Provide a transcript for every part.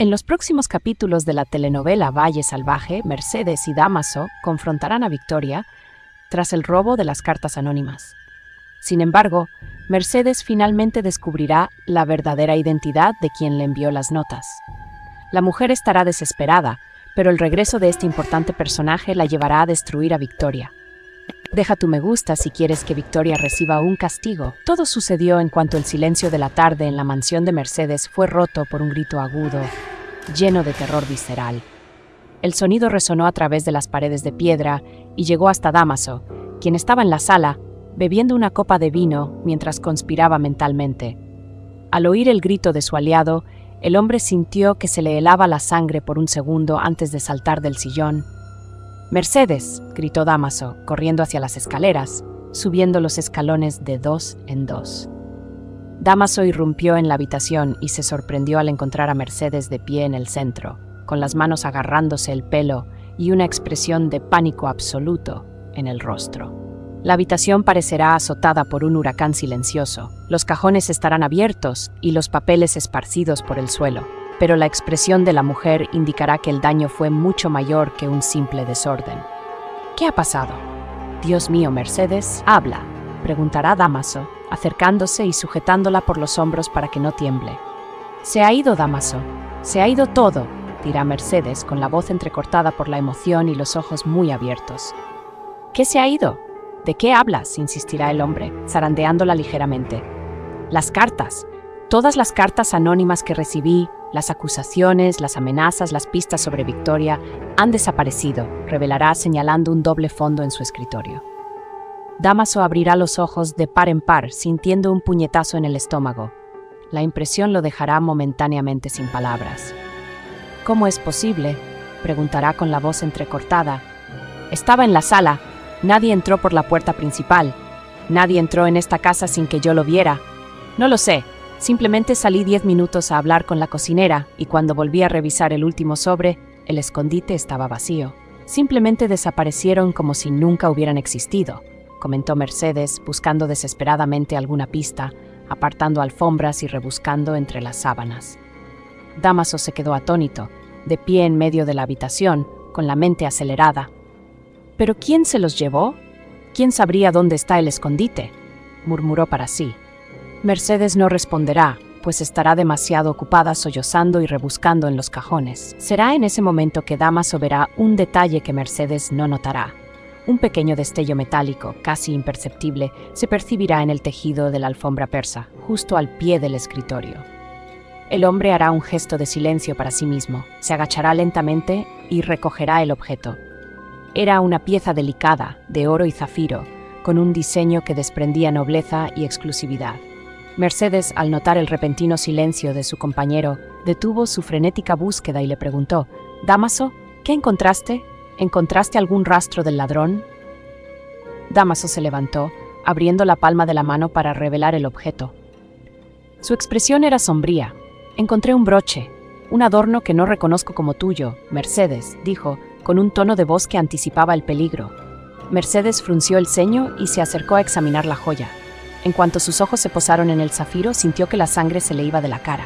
En los próximos capítulos de la telenovela Valle Salvaje, Mercedes y Dámaso confrontarán a Victoria tras el robo de las cartas anónimas. Sin embargo, Mercedes finalmente descubrirá la verdadera identidad de quien le envió las notas. La mujer estará desesperada, pero el regreso de este importante personaje la llevará a destruir a Victoria. Deja tu me gusta si quieres que Victoria reciba un castigo. Todo sucedió en cuanto el silencio de la tarde en la mansión de Mercedes fue roto por un grito agudo, lleno de terror visceral. El sonido resonó a través de las paredes de piedra y llegó hasta Dámaso, quien estaba en la sala, bebiendo una copa de vino mientras conspiraba mentalmente. Al oír el grito de su aliado, el hombre sintió que se le helaba la sangre por un segundo antes de saltar del sillón. «¡Mercedes!», gritó Dámaso, corriendo hacia las escaleras, subiendo los escalones de 2 en 2. Dámaso irrumpió en la habitación y se sorprendió al encontrar a Mercedes de pie en el centro, con las manos agarrándose el pelo y una expresión de pánico absoluto en el rostro. La habitación parecerá azotada por un huracán silencioso. Los cajones estarán abiertos y los papeles esparcidos por el suelo, pero la expresión de la mujer indicará que el daño fue mucho mayor que un simple desorden. «¿Qué ha pasado?» «Dios mío, Mercedes, habla», preguntará Dámaso, acercándose y sujetándola por los hombros para que no tiemble. «Se ha ido, Dámaso, se ha ido todo», dirá Mercedes con la voz entrecortada por la emoción y los ojos muy abiertos. «¿Qué se ha ido? ¿De qué hablas?», insistirá el hombre, zarandeándola ligeramente. «Las cartas, todas las cartas anónimas que recibí, las acusaciones, las amenazas, las pistas sobre Victoria, han desaparecido», revelará señalando un doble fondo en su escritorio. Dámaso abrirá los ojos de par en par, sintiendo un puñetazo en el estómago. La impresión lo dejará momentáneamente sin palabras. «¿Cómo es posible?», preguntará con la voz entrecortada. «Estaba en la sala. Nadie entró por la puerta principal. Nadie entró en esta casa sin que yo lo viera. No lo sé. Simplemente salí 10 minutos a hablar con la cocinera y cuando volví a revisar el último sobre, el escondite estaba vacío. Simplemente desaparecieron como si nunca hubieran existido», comentó Mercedes, buscando desesperadamente alguna pista, apartando alfombras y rebuscando entre las sábanas. Dámaso se quedó atónito, de pie en medio de la habitación, con la mente acelerada. «¿Pero quién se los llevó? ¿Quién sabría dónde está el escondite?», murmuró para sí. Mercedes no responderá, pues estará demasiado ocupada sollozando y rebuscando en los cajones. Será en ese momento que Dámaso verá un detalle que Mercedes no notará. Un pequeño destello metálico, casi imperceptible, se percibirá en el tejido de la alfombra persa, justo al pie del escritorio. El hombre hará un gesto de silencio para sí mismo, se agachará lentamente y recogerá el objeto. Era una pieza delicada, de oro y zafiro, con un diseño que desprendía nobleza y exclusividad. Mercedes, al notar el repentino silencio de su compañero, detuvo su frenética búsqueda y le preguntó: «Dámaso, ¿qué encontraste? ¿Encontraste algún rastro del ladrón?». Dámaso se levantó, abriendo la palma de la mano para revelar el objeto. Su expresión era sombría. «Encontré un broche, un adorno que no reconozco como tuyo, Mercedes», dijo, con un tono de voz que anticipaba el peligro. Mercedes frunció el ceño y se acercó a examinar la joya. En cuanto sus ojos se posaron en el zafiro, sintió que la sangre se le iba de la cara.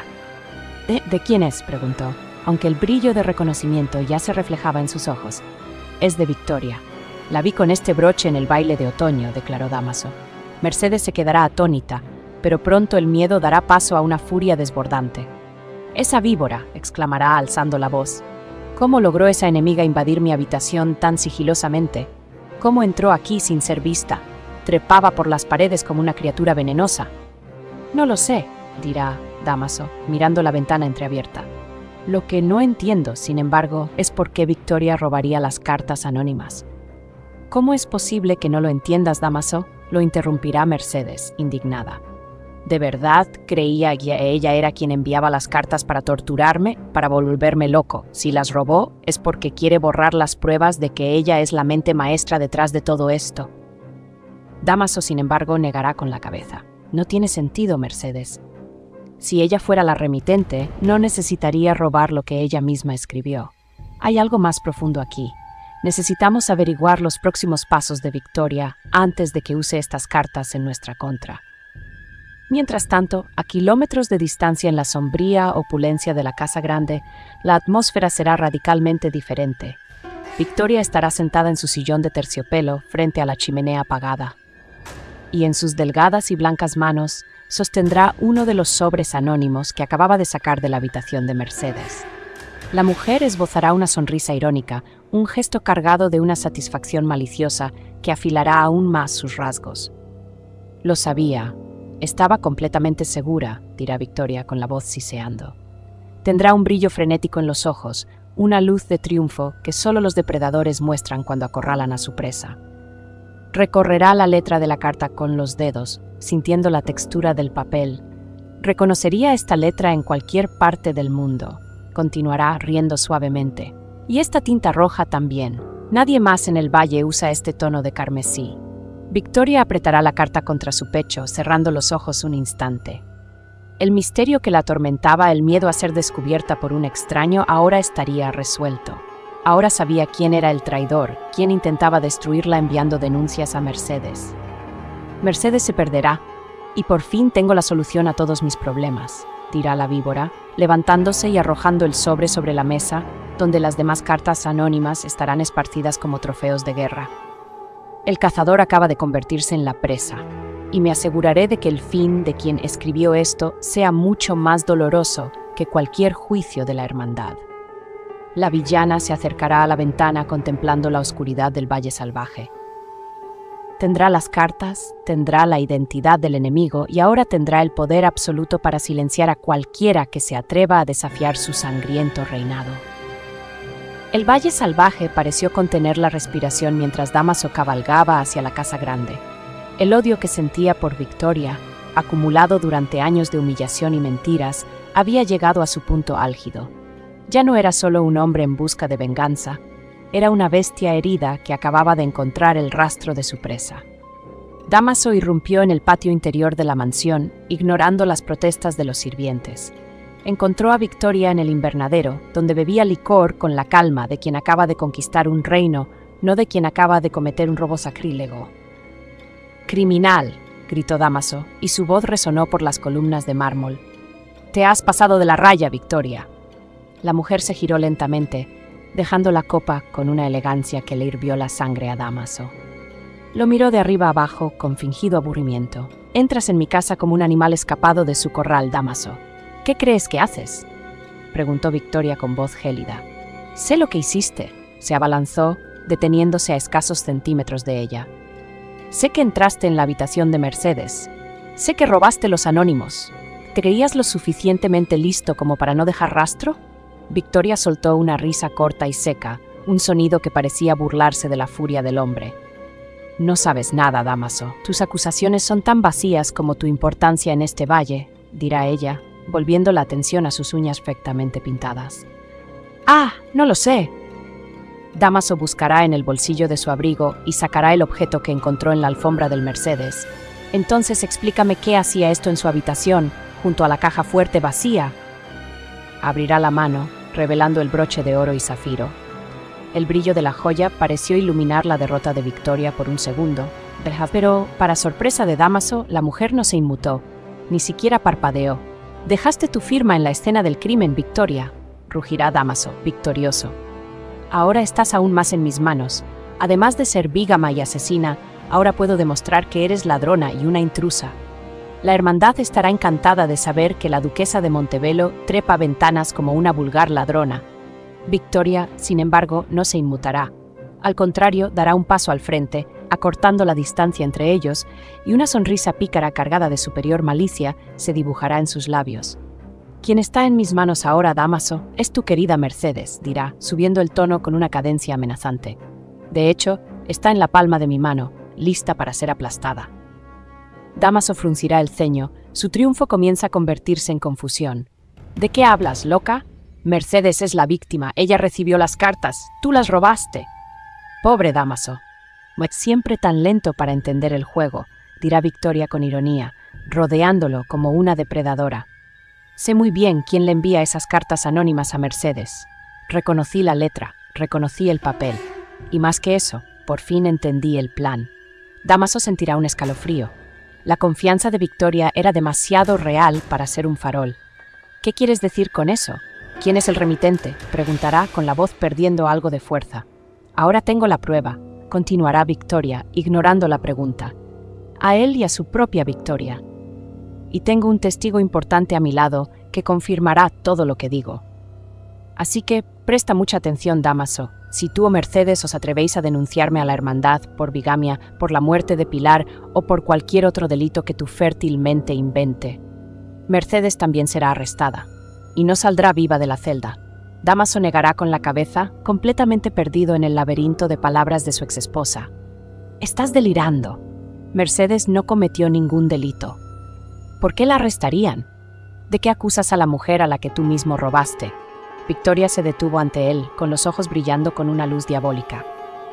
¿De quién es?», preguntó, aunque el brillo de reconocimiento ya se reflejaba en sus ojos. «Es de Victoria. La vi con este broche en el baile de otoño», declaró Dámaso. Mercedes se quedará atónita, pero pronto el miedo dará paso a una furia desbordante. «¡Esa víbora!», exclamará alzando la voz. «¿Cómo logró esa enemiga invadir mi habitación tan sigilosamente? ¿Cómo entró aquí sin ser vista? Trepaba por las paredes como una criatura venenosa». «No lo sé», dirá Dámaso, mirando la ventana entreabierta. «Lo que no entiendo, sin embargo, es por qué Victoria robaría las cartas anónimas». «¿Cómo es posible que no lo entiendas, Dámaso?», lo interrumpirá Mercedes, indignada. ¿De verdad creía que ella era quien enviaba las cartas para torturarme, para volverme loco? Si las robó, es porque quiere borrar las pruebas de que ella es la mente maestra detrás de todo esto». Dámaso, sin embargo, negará con la cabeza. «No tiene sentido, Mercedes. Si ella fuera la remitente, no necesitaría robar lo que ella misma escribió. Hay algo más profundo aquí. Necesitamos averiguar los próximos pasos de Victoria antes de que use estas cartas en nuestra contra». Mientras tanto, a kilómetros de distancia en la sombría opulencia de la Casa Grande, la atmósfera será radicalmente diferente. Victoria estará sentada en su sillón de terciopelo frente a la chimenea apagada, y en sus delgadas y blancas manos sostendrá uno de los sobres anónimos que acababa de sacar de la habitación de Mercedes. La mujer esbozará una sonrisa irónica, un gesto cargado de una satisfacción maliciosa que afilará aún más sus rasgos. Lo sabía. Estaba completamente segura, dirá Victoria con la voz siseando. Tendrá un brillo frenético en los ojos, una luz de triunfo que solo los depredadores muestran cuando acorralan a su presa. Recorrerá la letra de la carta con los dedos, sintiendo la textura del papel. Reconocería esta letra en cualquier parte del mundo. Continuará riendo suavemente. Y esta tinta roja también. Nadie más en el valle usa este tono de carmesí. Victoria apretará la carta contra su pecho, cerrando los ojos un instante. El misterio que la atormentaba, el miedo a ser descubierta por un extraño, ahora estaría resuelto. Ahora sabía quién era el traidor, quién intentaba destruirla enviando denuncias a Mercedes. Mercedes se perderá, y por fin tengo la solución a todos mis problemas, dirá la víbora, levantándose y arrojando el sobre la mesa, donde las demás cartas anónimas estarán esparcidas como trofeos de guerra. El cazador acaba de convertirse en la presa, y me aseguraré de que el fin de quien escribió esto sea mucho más doloroso que cualquier juicio de la hermandad. La villana se acercará a la ventana contemplando la oscuridad del valle salvaje. Tendrá las cartas, tendrá la identidad del enemigo y ahora tendrá el poder absoluto para silenciar a cualquiera que se atreva a desafiar su sangriento reinado. El valle salvaje pareció contener la respiración mientras Dámaso cabalgaba hacia la Casa Grande. El odio que sentía por Victoria, acumulado durante años de humillación y mentiras, había llegado a su punto álgido. Ya no era solo un hombre en busca de venganza, era una bestia herida que acababa de encontrar el rastro de su presa. Dámaso irrumpió en el patio interior de la mansión, ignorando las protestas de los sirvientes. Encontró a Victoria en el invernadero, donde bebía licor con la calma de quien acaba de conquistar un reino, no de quien acaba de cometer un robo sacrílego. «¡Criminal!», gritó Dámaso, y su voz resonó por las columnas de mármol. «Te has pasado de la raya, Victoria». La mujer se giró lentamente, dejando la copa con una elegancia que le hirvió la sangre a Dámaso. Lo miró de arriba abajo con fingido aburrimiento. «Entras en mi casa como un animal escapado de su corral, Dámaso. ¿Qué crees que haces?», preguntó Victoria con voz gélida. «Sé lo que hiciste», se abalanzó, deteniéndose a escasos centímetros de ella. «Sé que entraste en la habitación de Mercedes. Sé que robaste los anónimos. ¿Te creías lo suficientemente listo como para no dejar rastro?». Victoria soltó una risa corta y seca, un sonido que parecía burlarse de la furia del hombre. «No sabes nada, Dámaso. Tus acusaciones son tan vacías como tu importancia en este valle», dirá ella, volviendo la atención a sus uñas perfectamente pintadas. «Ah, no lo sé». Dámaso buscará en el bolsillo de su abrigo y sacará el objeto que encontró en la alfombra del Mercedes. «Entonces explícame qué hacía esto en su habitación, junto a la caja fuerte vacía». Abrirá la mano, revelando el broche de oro y zafiro. El brillo de la joya pareció iluminar la derrota de Victoria por un segundo, pero, para sorpresa de Dámaso, la mujer no se inmutó, ni siquiera parpadeó. «Dejaste tu firma en la escena del crimen, Victoria», rugirá Dámaso, victorioso. «Ahora estás aún más en mis manos. Además de ser bígama y asesina, ahora puedo demostrar que eres ladrona y una intrusa. La hermandad estará encantada de saber que la duquesa de Montebello trepa ventanas como una vulgar ladrona». Victoria, sin embargo, no se inmutará. Al contrario, dará un paso al frente, acortando la distancia entre ellos, y una sonrisa pícara cargada de superior malicia se dibujará en sus labios. «Quien está en mis manos ahora, Dámaso, es tu querida Mercedes», dirá, subiendo el tono con una cadencia amenazante. «De hecho, está en la palma de mi mano, lista para ser aplastada». Dámaso fruncirá el ceño, su triunfo comienza a convertirse en confusión. «¿De qué hablas, loca? Mercedes es la víctima, ella recibió las cartas, tú las robaste». «Pobre Dámaso. Siempre tan lento para entender el juego», dirá Victoria con ironía, rodeándolo como una depredadora. «Sé muy bien quién le envía esas cartas anónimas a Mercedes. Reconocí la letra, reconocí el papel. Y más que eso, por fin entendí el plan». Dámaso sentirá un escalofrío. La confianza de Victoria era demasiado real para ser un farol. ¿Qué quieres decir con eso? ¿Quién es el remitente?, preguntará con la voz perdiendo algo de fuerza. Ahora tengo la prueba, continuará Victoria, ignorando la pregunta. A él y a su propia Victoria. Y tengo un testigo importante a mi lado que confirmará todo lo que digo. Así que presta mucha atención, Dámaso. Si tú o Mercedes os atrevéis a denunciarme a la hermandad por bigamia, por la muerte de Pilar o por cualquier otro delito que tú fértilmente invente, Mercedes también será arrestada, y no saldrá viva de la celda. Dámaso negará con la cabeza, completamente perdido en el laberinto de palabras de su exesposa. Estás delirando. Mercedes no cometió ningún delito. ¿Por qué la arrestarían? ¿De qué acusas a la mujer a la que tú mismo robaste? Victoria se detuvo ante él, con los ojos brillando con una luz diabólica.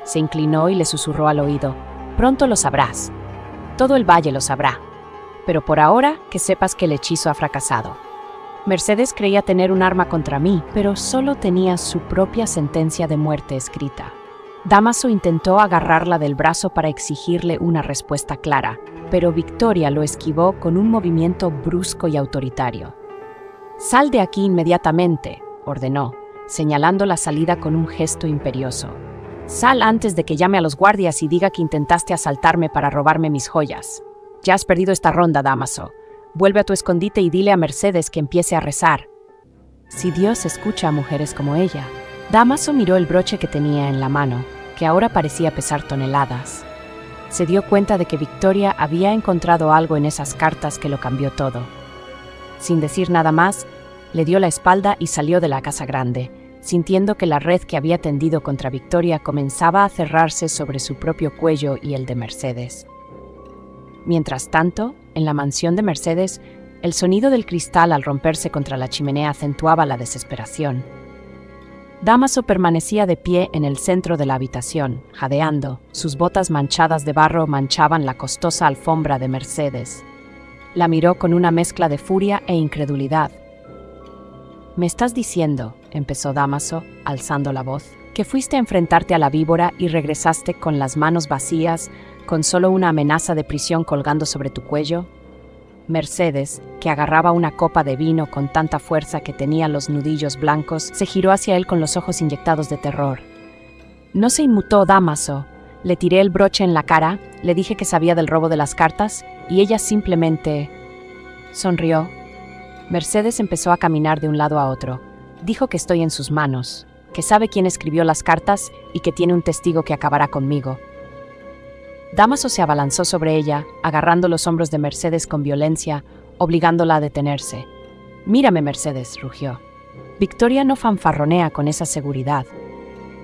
Se inclinó y le susurró al oído: «Pronto lo sabrás. Todo el valle lo sabrá. Pero por ahora, que sepas que el hechizo ha fracasado. Mercedes creía tener un arma contra mí, pero solo tenía su propia sentencia de muerte escrita». Dámaso intentó agarrarla del brazo para exigirle una respuesta clara, pero Victoria lo esquivó con un movimiento brusco y autoritario. «Sal de aquí inmediatamente», ordenó, señalando la salida con un gesto imperioso. «Sal antes de que llame a los guardias y diga que intentaste asaltarme para robarme mis joyas. Ya has perdido esta ronda, Dámaso. Vuelve a tu escondite y dile a Mercedes que empiece a rezar». Si Dios escucha a mujeres como ella. Dámaso miró el broche que tenía en la mano, que ahora parecía pesar toneladas. Se dio cuenta de que Victoria había encontrado algo en esas cartas que lo cambió todo. Sin decir nada más, le dio la espalda y salió de la casa grande, sintiendo que la red que había tendido contra Victoria comenzaba a cerrarse sobre su propio cuello y el de Mercedes. Mientras tanto, en la mansión de Mercedes, el sonido del cristal al romperse contra la chimenea acentuaba la desesperación. Dámaso permanecía de pie en el centro de la habitación, jadeando. Sus botas manchadas de barro manchaban la costosa alfombra de Mercedes. La miró con una mezcla de furia e incredulidad. «Me estás diciendo», empezó Dámaso, alzando la voz, «que fuiste a enfrentarte a la víbora y regresaste con las manos vacías, con solo una amenaza de prisión colgando sobre tu cuello». Mercedes, que agarraba una copa de vino con tanta fuerza que tenía los nudillos blancos, se giró hacia él con los ojos inyectados de terror. «No se inmutó, Dámaso. Le tiré el broche en la cara, le dije que sabía del robo de las cartas, y ella simplemente sonrió». Mercedes empezó a caminar de un lado a otro. «Dijo que estoy en sus manos, que sabe quién escribió las cartas y que tiene un testigo que acabará conmigo». Dámaso se abalanzó sobre ella, agarrando los hombros de Mercedes con violencia, obligándola a detenerse. «Mírame, Mercedes», rugió. Victoria no fanfarronea con esa seguridad.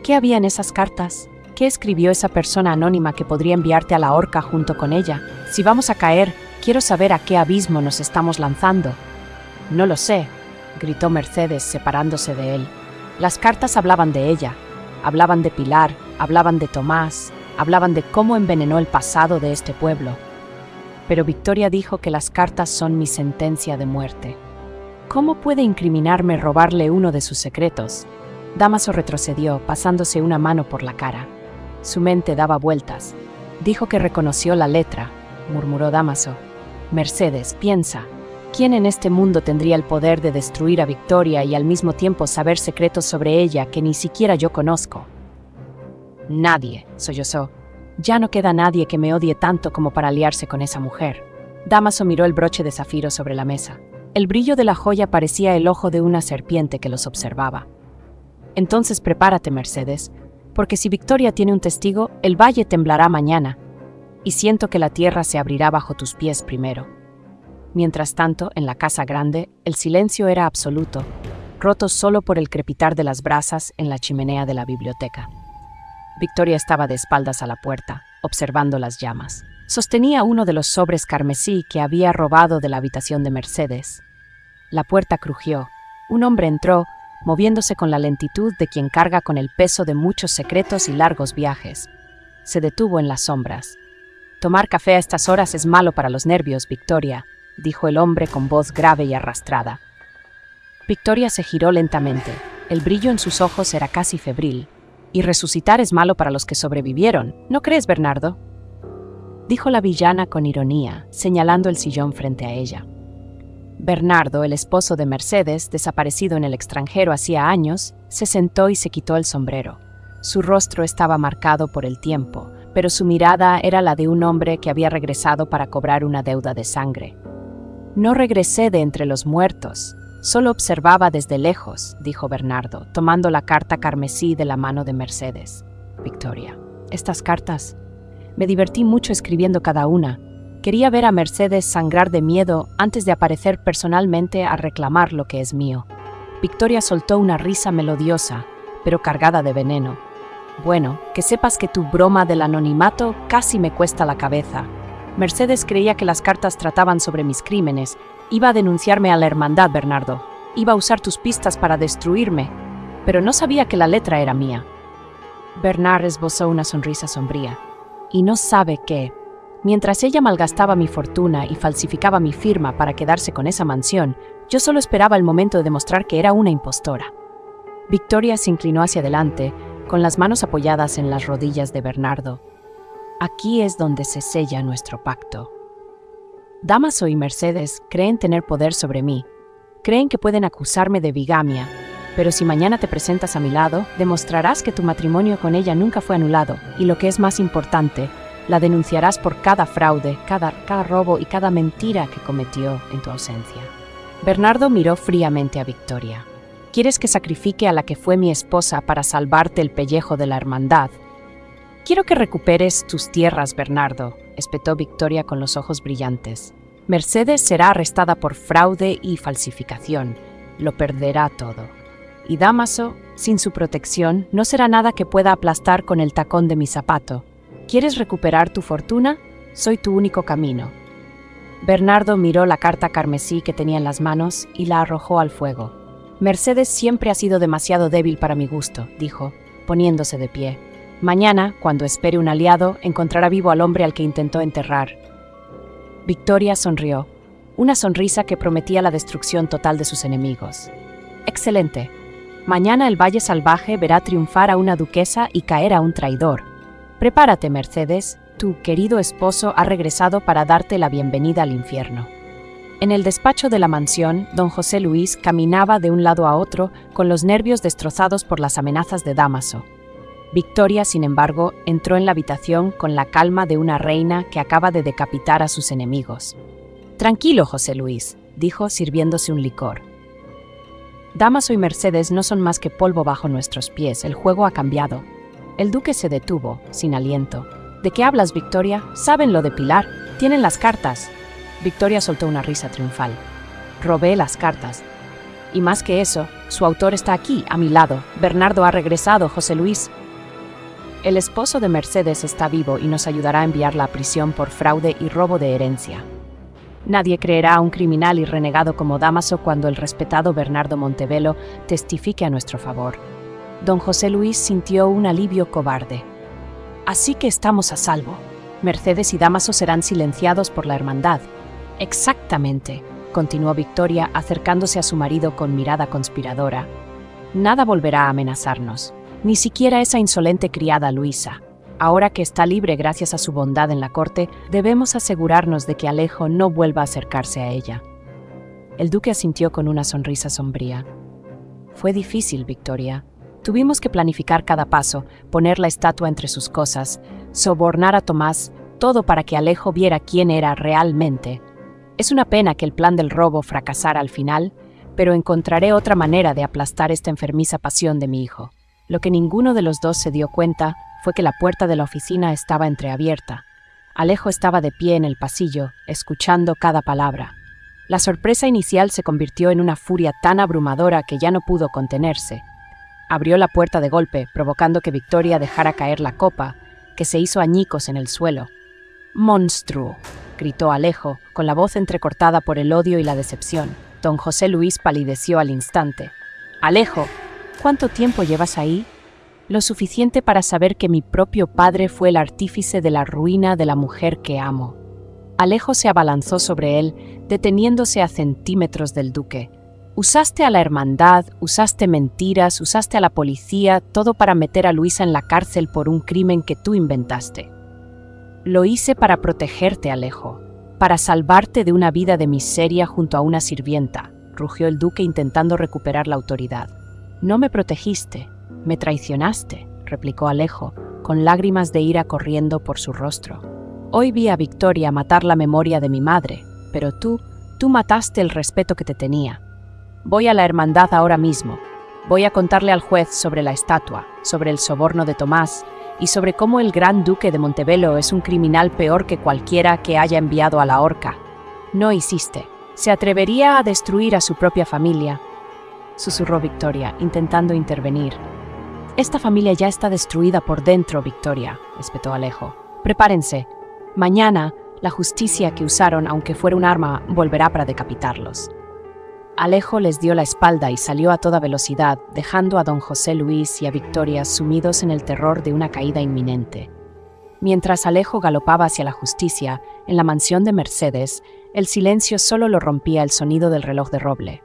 ¿Qué había en esas cartas? ¿Qué escribió esa persona anónima que podría enviarte a la horca junto con ella? Si vamos a caer, quiero saber a qué abismo nos estamos lanzando. «No lo sé», gritó Mercedes, separándose de él. Las cartas hablaban de ella, hablaban de Pilar, hablaban de Tomás, hablaban de cómo envenenó el pasado de este pueblo. Pero Victoria dijo que las cartas son mi sentencia de muerte. ¿Cómo puede incriminarme robarle uno de sus secretos? Dámaso retrocedió, pasándose una mano por la cara. Su mente daba vueltas. Dijo que reconoció la letra, murmuró Dámaso. Mercedes, piensa. ¿Quién en este mundo tendría el poder de destruir a Victoria y al mismo tiempo saber secretos sobre ella que ni siquiera yo conozco? Nadie, sollozó. Ya no queda nadie que me odie tanto como para aliarse con esa mujer. Dámaso miró el broche de zafiro sobre la mesa. El brillo de la joya parecía el ojo de una serpiente que los observaba. Entonces prepárate, Mercedes, porque si Victoria tiene un testigo, el valle temblará mañana, y siento que la tierra se abrirá bajo tus pies primero. Mientras tanto, en la casa grande, el silencio era absoluto, roto solo por el crepitar de las brasas en la chimenea de la biblioteca. Victoria estaba de espaldas a la puerta, observando las llamas. Sostenía uno de los sobres carmesí que había robado de la habitación de Mercedes. La puerta crujió. Un hombre entró, moviéndose con la lentitud de quien carga con el peso de muchos secretos y largos viajes. Se detuvo en las sombras. «Tomar café a estas horas es malo para los nervios, Victoria», dijo el hombre con voz grave y arrastrada. Victoria se giró lentamente. El brillo en sus ojos era casi febril. «Y resucitar es malo para los que sobrevivieron, ¿no crees, Bernardo?» dijo la villana con ironía, señalando el sillón frente a ella. Bernardo, el esposo de Mercedes, desaparecido en el extranjero hacía años, se sentó y se quitó el sombrero. Su rostro estaba marcado por el tiempo, pero su mirada era la de un hombre que había regresado para cobrar una deuda de sangre. «No regresé de entre los muertos, solo observaba desde lejos», dijo Bernardo, tomando la carta carmesí de la mano de Mercedes. «Victoria, estas cartas. Me divertí mucho escribiendo cada una. Quería ver a Mercedes sangrar de miedo antes de aparecer personalmente a reclamar lo que es mío». Victoria soltó una risa melodiosa, pero cargada de veneno. «Bueno, que sepas que tu broma del anonimato casi me cuesta la cabeza. Mercedes creía que las cartas trataban sobre mis crímenes. Iba a denunciarme a la hermandad, Bernardo. Iba a usar tus pistas para destruirme, pero no sabía que la letra era mía». Bernard esbozó una sonrisa sombría. «Y no sabe que, mientras ella malgastaba mi fortuna y falsificaba mi firma para quedarse con esa mansión, yo solo esperaba el momento de demostrar que era una impostora». Victoria se inclinó hacia adelante, con las manos apoyadas en las rodillas de Bernardo. «Aquí es donde se sella nuestro pacto. Damaso y Mercedes creen tener poder sobre mí. Creen que pueden acusarme de bigamia, pero si mañana te presentas a mi lado, demostrarás que tu matrimonio con ella nunca fue anulado, y lo que es más importante, la denunciarás por cada fraude, cada robo y cada mentira que cometió en tu ausencia». Bernardo miró fríamente a Victoria. «¿Quieres que sacrifique a la que fue mi esposa para salvarte el pellejo de la hermandad?» «Quiero que recuperes tus tierras, Bernardo», espetó Victoria con los ojos brillantes. «Mercedes será arrestada por fraude y falsificación. Lo perderá todo. Y Damaso, sin su protección, no será nada que pueda aplastar con el tacón de mi zapato. ¿Quieres recuperar tu fortuna? Soy tu único camino». Bernardo miró la carta carmesí que tenía en las manos y la arrojó al fuego. «Mercedes siempre ha sido demasiado débil para mi gusto», dijo, poniéndose de pie. «Mañana, cuando espere un aliado, encontrará vivo al hombre al que intentó enterrar». Victoria sonrió, una sonrisa que prometía la destrucción total de sus enemigos. «Excelente. Mañana el Valle Salvaje verá triunfar a una duquesa y caer a un traidor. Prepárate, Mercedes, tu querido esposo ha regresado para darte la bienvenida al infierno». En el despacho de la mansión, don José Luis caminaba de un lado a otro con los nervios destrozados por las amenazas de Damaso. Victoria, sin embargo, entró en la habitación con la calma de una reina que acaba de decapitar a sus enemigos. «Tranquilo, José Luis», dijo, sirviéndose un licor. «Damaso y Mercedes no son más que polvo bajo nuestros pies. El juego ha cambiado». El duque se detuvo, sin aliento. «¿De qué hablas, Victoria? ¿Saben lo de Pilar? Tienen las cartas». Victoria soltó una risa triunfal. «Robé las cartas. Y más que eso, su autor está aquí, a mi lado. Bernardo ha regresado, José Luis. El esposo de Mercedes está vivo y nos ayudará a enviarla a prisión por fraude y robo de herencia. Nadie creerá a un criminal y renegado como Damaso cuando el respetado Bernardo Montevelo testifique a nuestro favor». Don José Luis sintió un alivio cobarde. «Así que estamos a salvo. Mercedes y Damaso serán silenciados por la hermandad». «Exactamente», continuó Victoria, acercándose a su marido con mirada conspiradora. «Nada volverá a amenazarnos, ni siquiera esa insolente criada Luisa. Ahora que está libre gracias a su bondad en la corte, debemos asegurarnos de que Alejo no vuelva a acercarse a ella». El duque asintió con una sonrisa sombría. «Fue difícil, Victoria. Tuvimos que planificar cada paso, poner la estatua entre sus cosas, sobornar a Tomás, todo para que Alejo viera quién era realmente. Es una pena que el plan del robo fracasara al final, pero encontraré otra manera de aplastar esta enfermiza pasión de mi hijo». Lo que ninguno de los dos se dio cuenta fue que la puerta de la oficina estaba entreabierta. Alejo estaba de pie en el pasillo, escuchando cada palabra. La sorpresa inicial se convirtió en una furia tan abrumadora que ya no pudo contenerse. Abrió la puerta de golpe, provocando que Victoria dejara caer la copa, que se hizo añicos en el suelo. «¡Monstruo!», gritó Alejo, con la voz entrecortada por el odio y la decepción. Don José Luis palideció al instante. «Alejo, ¿cuánto tiempo llevas ahí?». «Lo suficiente para saber que mi propio padre fue el artífice de la ruina de la mujer que amo». Alejo se abalanzó sobre él, deteniéndose a centímetros del duque. «Usaste a la hermandad, usaste mentiras, usaste a la policía, todo para meter a Luisa en la cárcel por un crimen que tú inventaste». Lo hice para protegerte, Alejo, para salvarte de una vida de miseria junto a una sirvienta, rugió el duque intentando recuperar la autoridad. No me protegiste, me traicionaste, replicó Alejo, con lágrimas de ira corriendo por su rostro. Hoy vi a Victoria matar la memoria de mi madre, pero tú mataste el respeto que te tenía. Voy a la hermandad ahora mismo. Voy a contarle al juez sobre la estatua, sobre el soborno de Tomás y sobre cómo el gran duque de Montebello es un criminal peor que cualquiera que haya enviado a la horca. No hiciste. Se atrevería a destruir a su propia familia, susurró Victoria, intentando intervenir. Esta familia ya está destruida por dentro, Victoria, espetó Alejo. Prepárense. Mañana, la justicia que usaron, aunque fuera un arma, volverá para decapitarlos. Alejo les dio la espalda y salió a toda velocidad, dejando a don José Luis y a Victoria sumidos en el terror de una caída inminente. Mientras Alejo galopaba hacia la justicia, en la mansión de Mercedes, el silencio solo lo rompía el sonido del reloj de roble.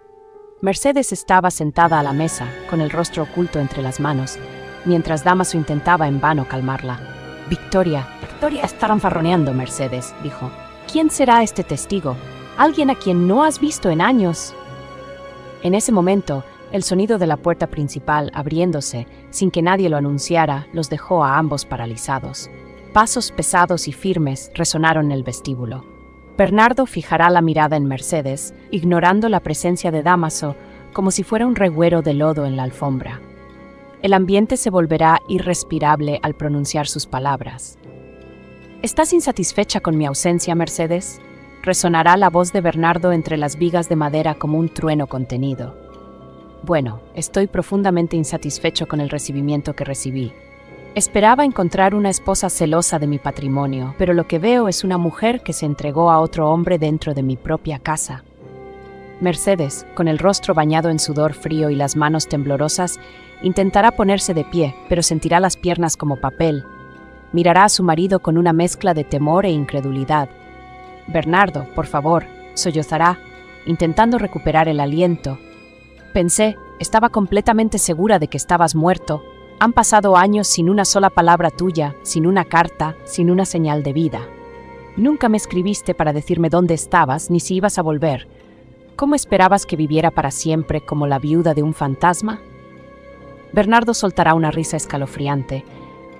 Mercedes estaba sentada a la mesa, con el rostro oculto entre las manos, mientras Dámaso intentaba en vano calmarla. Victoria está fanfarroneando, Mercedes, dijo. ¿Quién será este testigo? Alguien a quien no has visto en años. En ese momento, el sonido de la puerta principal abriéndose, sin que nadie lo anunciara, los dejó a ambos paralizados. Pasos pesados y firmes resonaron en el vestíbulo. Bernardo fijará la mirada en Mercedes, ignorando la presencia de Dámaso, como si fuera un reguero de lodo en la alfombra. El ambiente se volverá irrespirable al pronunciar sus palabras. ¿Estás insatisfecha con mi ausencia, Mercedes? Resonará la voz de Bernardo entre las vigas de madera como un trueno contenido. Bueno, estoy profundamente insatisfecho con el recibimiento que recibí. Esperaba encontrar una esposa celosa de mi patrimonio, pero lo que veo es una mujer que se entregó a otro hombre dentro de mi propia casa. Mercedes, con el rostro bañado en sudor frío y las manos temblorosas, intentará ponerse de pie, pero sentirá las piernas como papel. Mirará a su marido con una mezcla de temor e incredulidad. Bernardo, por favor, sollozará, intentando recuperar el aliento. Pensé, estaba completamente segura de que estabas muerto. Han pasado años sin una sola palabra tuya, sin una carta, sin una señal de vida. Nunca me escribiste para decirme dónde estabas ni si ibas a volver. ¿Cómo esperabas que viviera para siempre como la viuda de un fantasma? Bernardo soltará una risa escalofriante,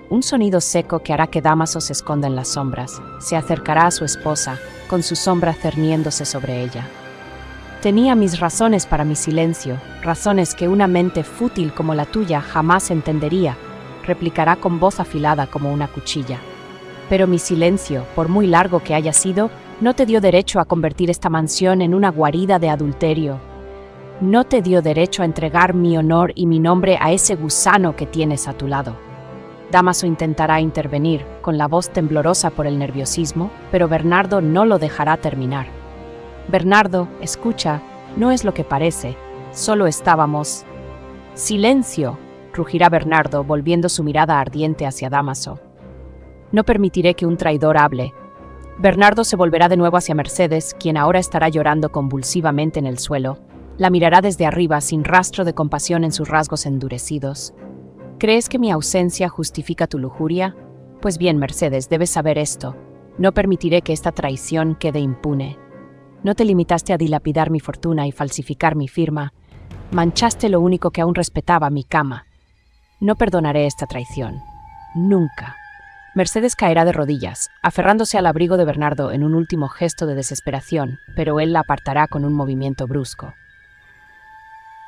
un sonido seco que hará que Dámaso se esconda en las sombras. Se acercará a su esposa, con su sombra cerniéndose sobre ella. Tenía mis razones para mi silencio, razones que una mente fútil como la tuya jamás entendería, replicará con voz afilada como una cuchilla. Pero mi silencio, por muy largo que haya sido, no te dio derecho a convertir esta mansión en una guarida de adulterio. No te dio derecho a entregar mi honor y mi nombre a ese gusano que tienes a tu lado. Dámaso intentará intervenir, con la voz temblorosa por el nerviosismo, pero Bernardo no lo dejará terminar. Bernardo, escucha, no es lo que parece, solo estábamos... ¡Silencio!, rugirá Bernardo, volviendo su mirada ardiente hacia Dámaso. No permitiré que un traidor hable. Bernardo se volverá de nuevo hacia Mercedes, quien ahora estará llorando convulsivamente en el suelo. La mirará desde arriba, sin rastro de compasión en sus rasgos endurecidos. ¿Crees que mi ausencia justifica tu lujuria? Pues bien, Mercedes, debes saber esto. No permitiré que esta traición quede impune. No te limitaste a dilapidar mi fortuna y falsificar mi firma. Manchaste lo único que aún respetaba, mi cama. No perdonaré esta traición. Nunca. Mercedes caerá de rodillas, aferrándose al abrigo de Bernardo en un último gesto de desesperación, pero él la apartará con un movimiento brusco.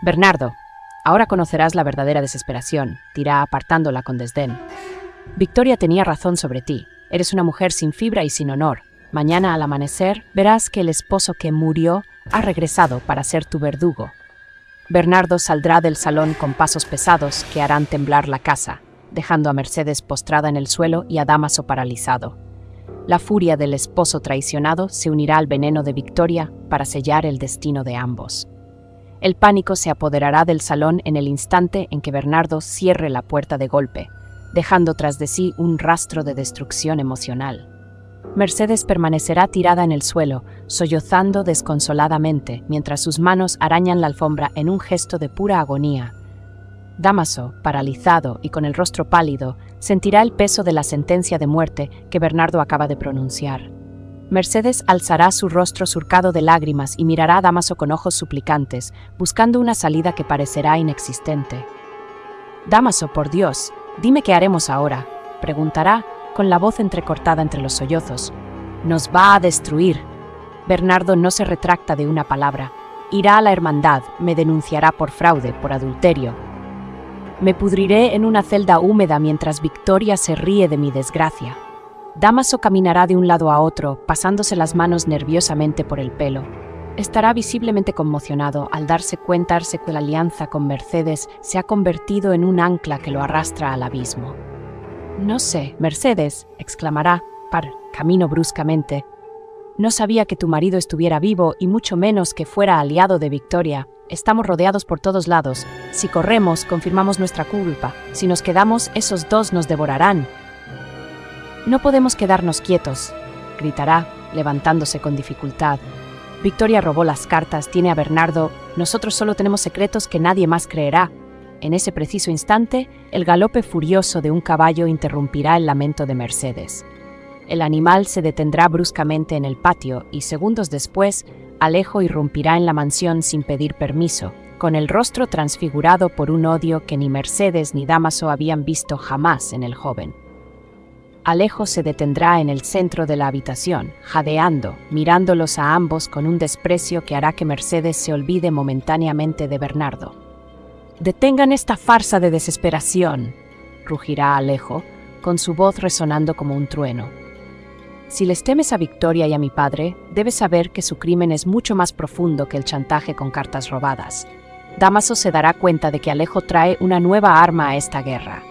Bernardo, ahora conocerás la verdadera desesperación, dirá apartándola con desdén. Victoria tenía razón sobre ti. Eres una mujer sin fibra y sin honor. Mañana al amanecer verás que el esposo que murió ha regresado para ser tu verdugo. Bernardo saldrá del salón con pasos pesados que harán temblar la casa, dejando a Mercedes postrada en el suelo y a Dámaso paralizado. La furia del esposo traicionado se unirá al veneno de Victoria para sellar el destino de ambos. El pánico se apoderará del salón en el instante en que Bernardo cierre la puerta de golpe, dejando tras de sí un rastro de destrucción emocional. Mercedes permanecerá tirada en el suelo, sollozando desconsoladamente, mientras sus manos arañan la alfombra en un gesto de pura agonía. Dámaso, paralizado y con el rostro pálido, sentirá el peso de la sentencia de muerte que Bernardo acaba de pronunciar. Mercedes alzará su rostro surcado de lágrimas y mirará a Dámaso con ojos suplicantes, buscando una salida que parecerá inexistente. «Dámaso, por Dios, dime qué haremos ahora», preguntará, con la voz entrecortada entre los sollozos. «Nos va a destruir». Bernardo no se retracta de una palabra. Irá a la hermandad, me denunciará por fraude, por adulterio. Me pudriré en una celda húmeda mientras Victoria se ríe de mi desgracia. Dámaso caminará de un lado a otro, pasándose las manos nerviosamente por el pelo. Estará visiblemente conmocionado al darse cuenta que la alianza con Mercedes se ha convertido en un ancla que lo arrastra al abismo. «No sé, Mercedes», exclamará, camino bruscamente. «No sabía que tu marido estuviera vivo y mucho menos que fuera aliado de Victoria. Estamos rodeados por todos lados. Si corremos, confirmamos nuestra culpa. Si nos quedamos, esos dos nos devorarán». «No podemos quedarnos quietos», gritará, levantándose con dificultad. «Victoria robó las cartas, tiene a Bernardo. Nosotros solo tenemos secretos que nadie más creerá». En ese preciso instante, el galope furioso de un caballo interrumpirá el lamento de Mercedes. El animal se detendrá bruscamente en el patio y segundos después, Alejo irrumpirá en la mansión sin pedir permiso, con el rostro transfigurado por un odio que ni Mercedes ni Dámaso habían visto jamás en el joven. Alejo se detendrá en el centro de la habitación, jadeando, mirándolos a ambos con un desprecio que hará que Mercedes se olvide momentáneamente de Bernardo. «Detengan esta farsa de desesperación», rugirá Alejo, con su voz resonando como un trueno. «Si les temes a Victoria y a mi padre, debes saber que su crimen es mucho más profundo que el chantaje con cartas robadas. Dámaso se dará cuenta de que Alejo trae una nueva arma a esta guerra.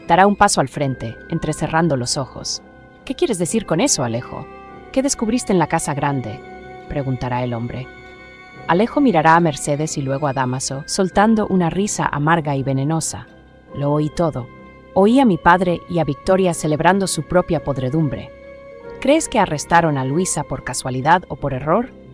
Dará un paso al frente, entrecerrando los ojos. «¿Qué quieres decir con eso, Alejo? ¿Qué descubriste en la casa grande?», preguntará el hombre. Alejo mirará a Mercedes y luego a Dámaso, soltando una risa amarga y venenosa. «Lo oí todo. Oí a mi padre y a Victoria celebrando su propia podredumbre. ¿Crees que arrestaron a Luisa por casualidad o por error?